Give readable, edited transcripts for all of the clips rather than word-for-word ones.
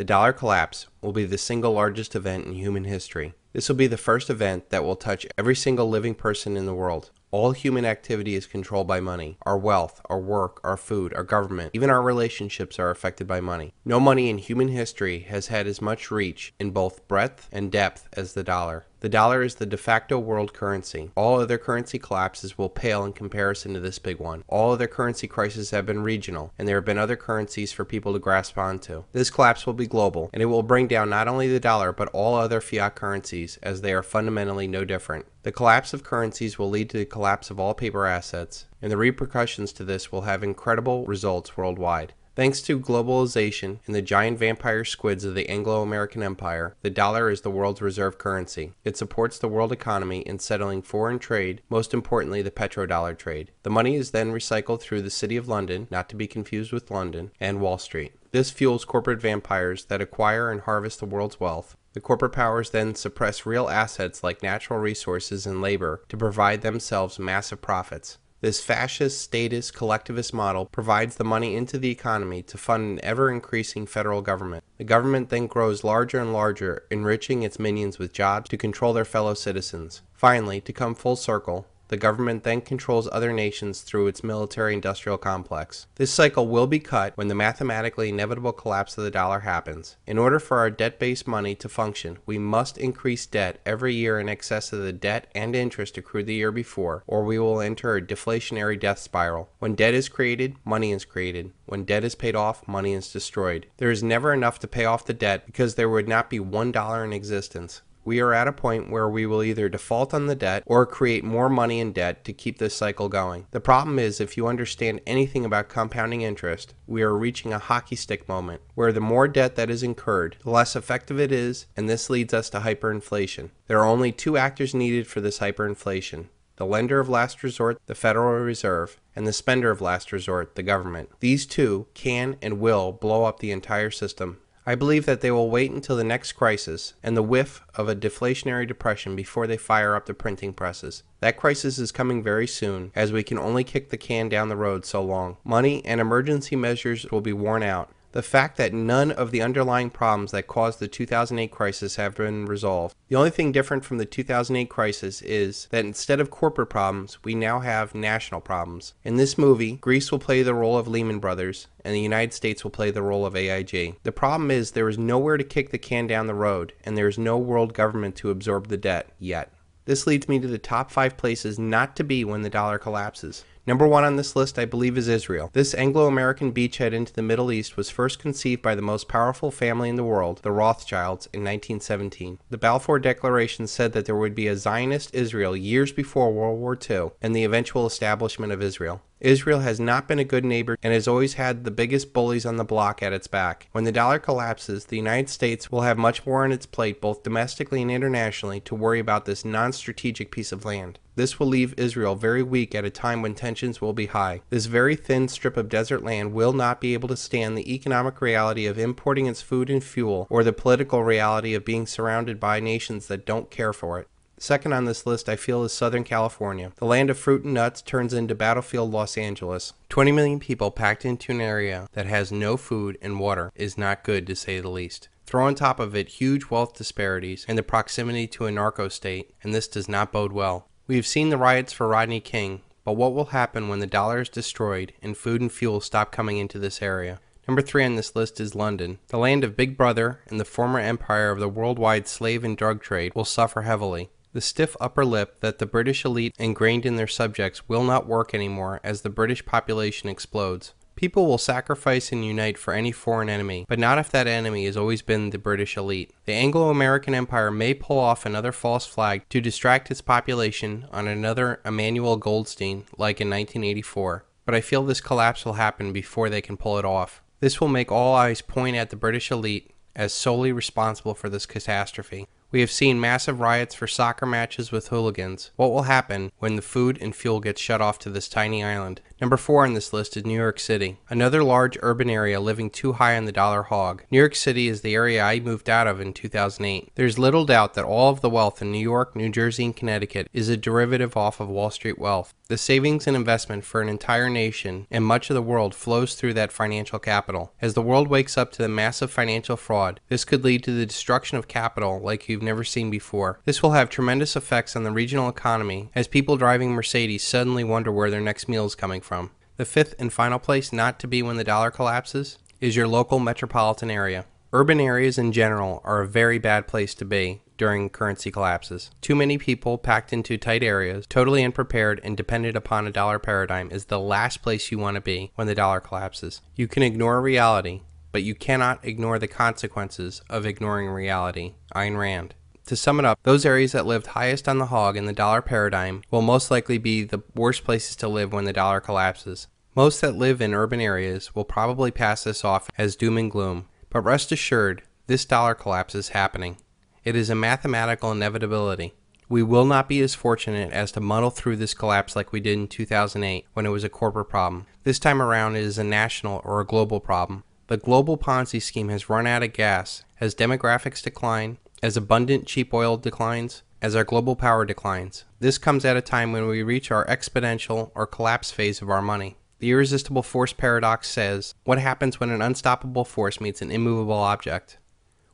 The dollar collapse will be the single largest event in human history. This will be the first event that will touch every single living person in the world. All human activity is controlled by money. Our wealth, our work, our food, our government, even our relationships are affected by money. No money in human history has had as much reach in both breadth and depth as the dollar. The dollar is the de facto world currency. All other currency collapses will pale in comparison to this big one. All other currency crises have been regional, and there have been other currencies for people to grasp onto. This collapse will be global, and it will bring down not only the dollar, but all other fiat currencies, as they are fundamentally no different. The collapse of currencies will lead to the collapse of all paper assets, and the repercussions to this will have incredible results worldwide. Thanks to globalization and the giant vampire squids of the Anglo-American Empire, the dollar is the world's reserve currency. It supports the world economy in settling foreign trade, most importantly the petrodollar trade. The money is then recycled through the City of London, not to be confused with London, and Wall Street. This fuels corporate vampires that acquire and harvest the world's wealth. The corporate powers then suppress real assets like natural resources and labor to provide themselves massive profits. This fascist, statist, collectivist model provides the money into the economy to fund an ever-increasing federal government. The government then grows larger and larger, enriching its minions with jobs to control their fellow citizens. Finally, to come full circle, the government then controls other nations through its military-industrial complex. This cycle will be cut when the mathematically inevitable collapse of the dollar happens. In order for our debt-based money to function, we must increase debt every year in excess of the debt and interest accrued the year before, or we will enter a deflationary death spiral. When debt is created, money is created. When debt is paid off, money is destroyed. There is never enough to pay off the debt because there would not be $1 in existence. We are at a point where we will either default on the debt or create more money in debt to keep this cycle going. The problem is, if you understand anything about compounding interest, we are reaching a hockey stick moment where the more debt that is incurred, the less effective it is, and this leads us to hyperinflation. There are only two actors needed for this hyperinflation: the lender of last resort, the Federal Reserve, and the spender of last resort, the government. These two can and will blow up the entire system. I believe that they will wait until the next crisis and the whiff of a deflationary depression before they fire up the printing presses. That crisis is coming very soon, as we can only kick the can down the road so long. Money and emergency measures will be worn out. The fact that none of the underlying problems that caused the 2008 crisis have been resolved. The only thing different from the 2008 crisis is that instead of corporate problems, we now have national problems. In this movie, Greece will play the role of Lehman Brothers, and the United States will play the role of AIG. The problem is there is nowhere to kick the can down the road, and there is no world government to absorb the debt yet. This leads me to the top 5 places not to be when the dollar collapses. Number 1 on this list, I believe, is Israel. This Anglo-American beachhead into the Middle East was first conceived by the most powerful family in the world, the Rothschilds, in 1917. The Balfour Declaration said that there would be a Zionist Israel years before World War II and the eventual establishment of Israel. Israel has not been a good neighbor and has always had the biggest bullies on the block at its back. When the dollar collapses, the United States will have much more on its plate, both domestically and internationally, to worry about this non-strategic piece of land. This will leave Israel very weak at a time when tensions will be high. This very thin strip of desert land will not be able to stand the economic reality of importing its food and fuel, or the political reality of being surrounded by nations that don't care for it. Second on this list, I feel, is Southern California. The land of fruit and nuts turns into battlefield Los Angeles. 20 million people packed into an area that has no food and water is not good, to say the least. Throw on top of it huge wealth disparities and the proximity to a narco state, and this does not bode well. We have seen the riots for Rodney King, but what will happen when the dollar is destroyed and food and fuel stop coming into this area? Number 3 on this list is London. The land of Big Brother and the former empire of the worldwide slave and drug trade will suffer heavily. The stiff upper lip that the British elite ingrained in their subjects will not work anymore as the British population explodes. People will sacrifice and unite for any foreign enemy, but not if that enemy has always been the British elite. The Anglo-American Empire may pull off another false flag to distract its population on another Emmanuel Goldstein like in 1984, but I feel this collapse will happen before they can pull it off. This will make all eyes point at the British elite as solely responsible for this catastrophe. We have seen massive riots for soccer matches with hooligans. What will happen when the food and fuel gets shut off to this tiny island? Number 4 on this list is New York City, another large urban area living too high on the dollar hog. New York City is the area I moved out of in 2008. There's little doubt that all of the wealth in New York, New Jersey, and Connecticut is a derivative off of Wall Street wealth. The savings and investment for an entire nation and much of the world flows through that financial capital. As the world wakes up to the massive financial fraud, this could lead to the destruction of capital like you've never seen before. This will have tremendous effects on the regional economy as people driving Mercedes suddenly wonder where their next meal is coming from. The fifth and final place not to be when the dollar collapses is your local metropolitan area. Urban areas in general are a very bad place to be during currency collapses. Too many people packed into tight areas, totally unprepared and dependent upon a dollar paradigm is the last place you want to be when the dollar collapses. You can ignore reality, but you cannot ignore the consequences of ignoring reality. Ayn Rand. To sum it up, those areas that lived highest on the hog in the dollar paradigm will most likely be the worst places to live when the dollar collapses. Most that live in urban areas will probably pass this off as doom and gloom, but rest assured, this dollar collapse is happening. It is a mathematical inevitability. We will not be as fortunate as to muddle through this collapse like we did in 2008 when it was a corporate problem. This time around it is a national or a global problem. The global Ponzi scheme has run out of gas as demographics decline, as abundant cheap oil declines, as our global power declines. This comes at a time when we reach our exponential or collapse phase of our money. The irresistible force paradox says, what happens when an unstoppable force meets an immovable object?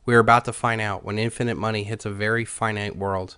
We are about to find out when infinite money hits a very finite world.